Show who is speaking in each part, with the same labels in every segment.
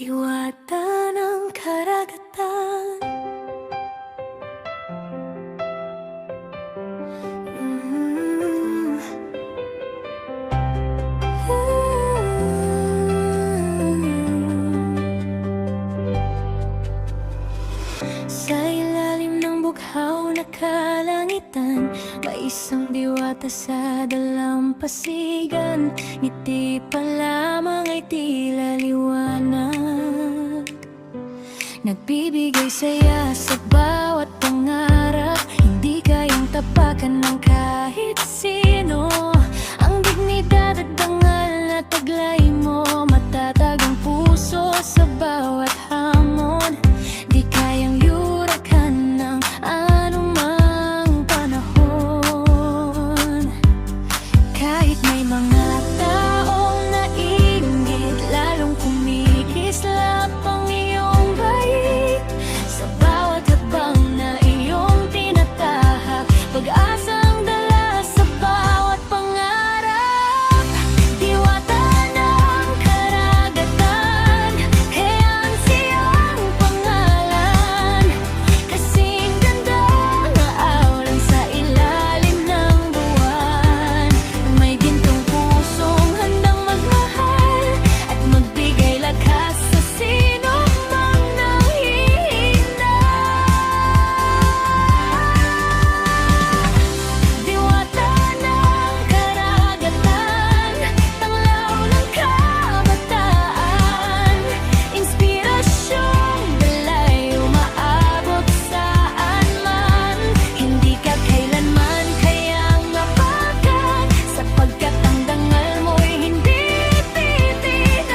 Speaker 1: Diwata ng karagatan. Mm. Sa ilalim ng bughaw na kalangitan, may isang diwata sa dalampasigan. Ngiti pa lamang ay tila liwanag, nagbibigay saya sa bawat pangarap. Hindi kayang tapakan ng kahit sino. Ang dignidad at bangal na taglay mo, matatag ang puso sa bawat hamon. Di kayang yurakan ng anumang panahon. Kahit may mga taong nainggit, lalong kumikislap ang iyong bait. Sa bawat habang na iyong tinatahak, pag-asa ang dala sa bawat pangarap. Diwata ng karagatan, kaya ang siyang pangalan. Kasing ganda na aulan sa ilalim ng buwan. May gintong pusong handang magmahal at magbigay lakas sa sino mang nanghihina. Diwata ng karagatan, tanglaw ng kabataan. Inspirasyong dalay umaabot saan man. Hindi ka kailanman kayang mapakan, sapagkat ang dangal mo'y hindi titigil.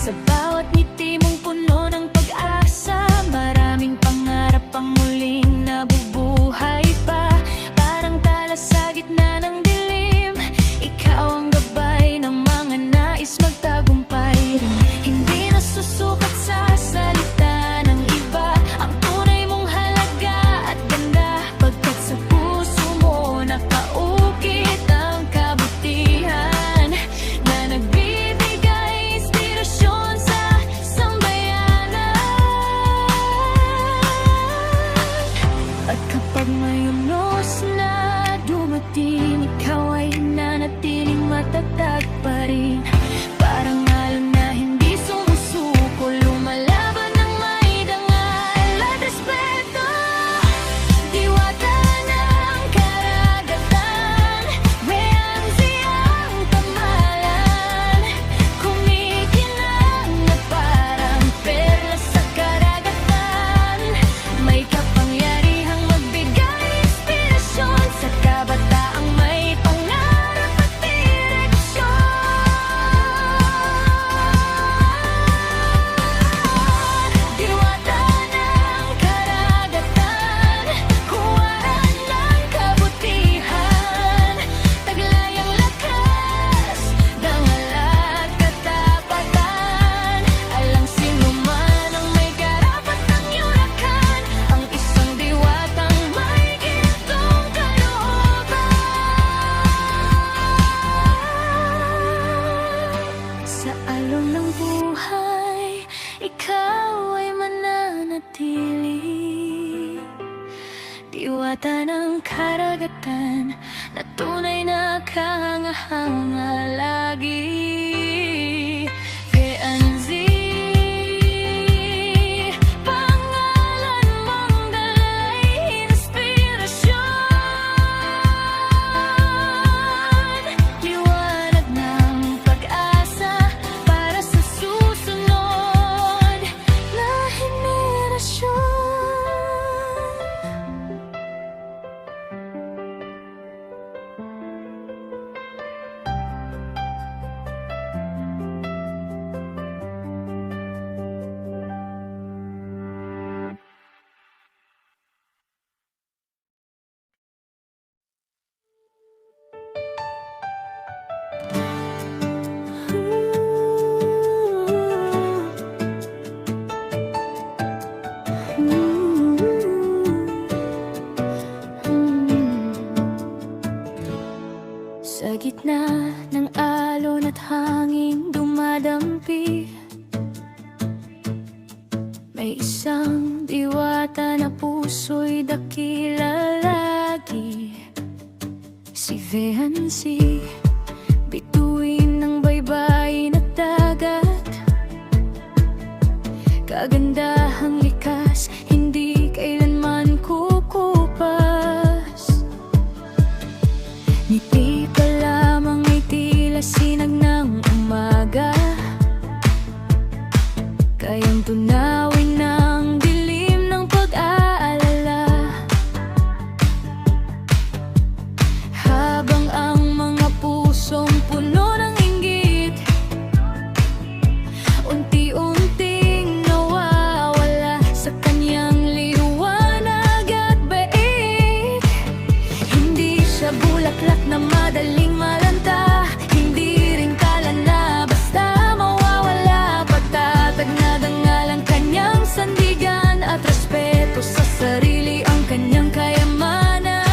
Speaker 1: Sa bawat ngiti mong puno ng pag-asa, maraming pangarap ang muling nabubuhay pa. Parang tala sa gitna ng dilim, ikaw ang gabay ng mga nais magtagumpay. Hindi nasusukat sa salita ng iba ang tunay mong halaga at ganda, pagkat sa puso mo nakaukit ang kabutihan na nagbibigay inspirasyon sa sambayanan. At kapag may unos na dumating, ikaw ay nanatiling matatag pa rin. Parang alon na hindi sumusuko, lumalaban ng may dangal at respeto. Diwata ng karagatan, may ang siyang pangalan. Kumikinang na parang perla sa karagatan. May kapangyarihang magbigay inspirasyon sa kabataang may pangarap at direksyon. Diwata ng karagatan, huwaran ng kabutihan. Taglay ang lakas, dangal at katapatan. Alang sino man ang may karapatang yurakan ang isang diwatang may gintong kalooban. Sa alon ng buhay, ikaw ay mananatili. Diwata ng karagatan na tunay na kahanga-hanga lagi. Kay Anzi, pangalan mong dalay inspirasyon. Liwanag ng pag-asa para sa susunod na henerasyon. Sa gitna ng alon at hangin dumadampi, may isang diwata na puso'y dakila lagi. Si Veancy, bituin ng baybayin at dagat. Kagandahang likas, hindi kailanman kukupas. Ngiti pa lamang ay tila sinag ng umaga, kayang tunawin ng dilim ng pag-aalala. Habang ang mga pusong puno ng inggit unti-unting nawawala sa kanyang liwanag at bait. Hindi siya bulaklak na madaling malanta, hindi rin kala na basta mawawala. Pagtatag na dangal ang kanyang sandigan at respeto sa sarili ang kanyang kayamanan.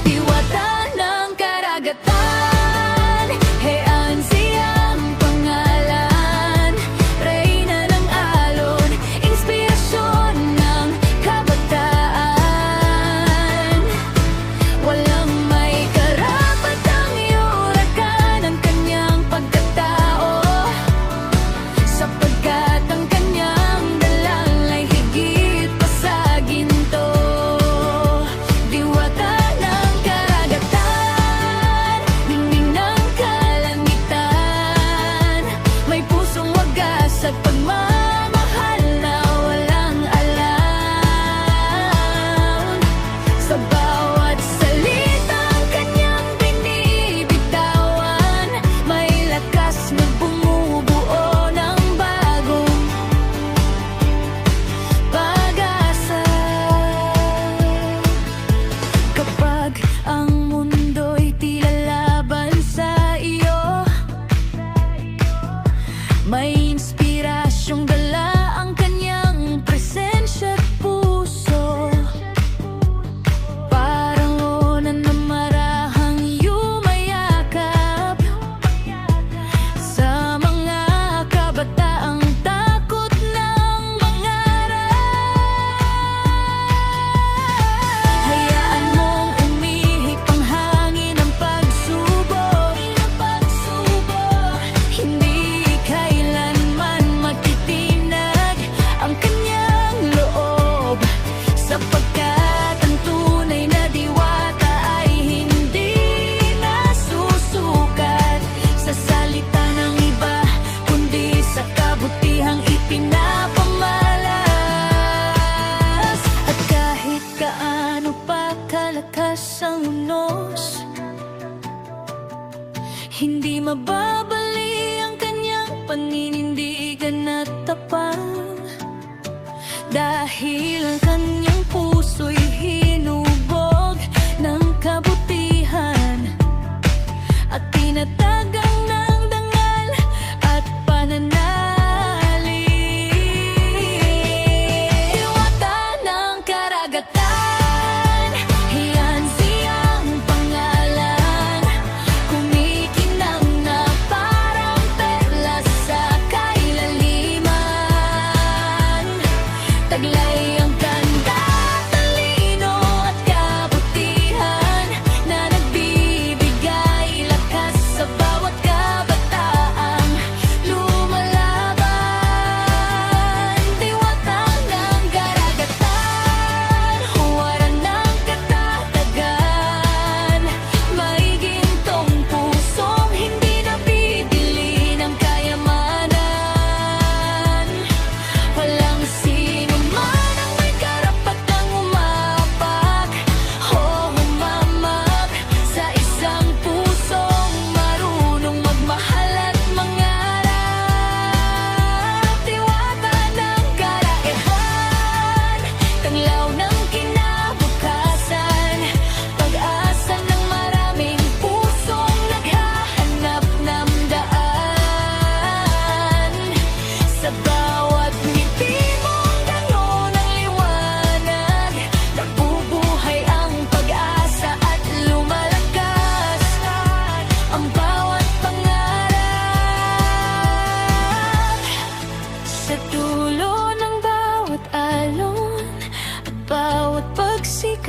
Speaker 1: Diwata ng karagatan, Veancy ang pangalan. Reyna ng alon, inspirasyon ng kabataan. Walang may karapatang iurakan ang kanyang pagkatao, sapagkat ang kanyang dalang ay higit pa sa ginto. Diwata ng karagatan, ningning ng kalangitan, may pusong wagas at pagmamahal na walang alam. Sa bawat salitang kanyang binibitawan, may lakas na bumubuo ng bagong pag-asa. Kapag ang mundo'y tila laban sa iyo, may inspirasyong dala ang kanyang presensya at puso. Parang onan na marahang yumayakap sa mga kabataang takot ng mangarap. Hayaan mong umihip ang hangin ng pagsubok, hindi kailanman matitinag ang kanyang loob, sapagkat ang tunay na diwata ay hindi nasusukat sa salita ng iba, kundi sa kabutihang ipinapamalas. At kahit kaano pa kalakas ang unos, hindi mababali ang kanyang paninindigan at tapang. Dahil ang kanyang puso'y hinubog ng kabutihan at tinatagang ng dangal at pananalig. Diwata ng karagatan, Veancy ang pangalan. Kumikinang na parang perlas sa kailaliman, taglay ang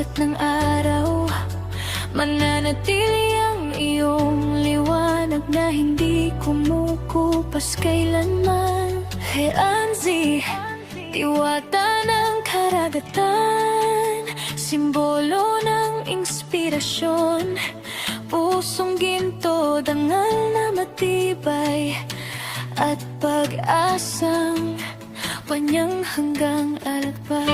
Speaker 1: sikat ng araw, mananatili ang iyong liwanag na hindi kumukupas kailanman. Heanzi, diwata ng karagatan, simbolo ng inspirasyon, pusong ginto, dangal na matibay, at pag-asang wanyang hanggang alpay.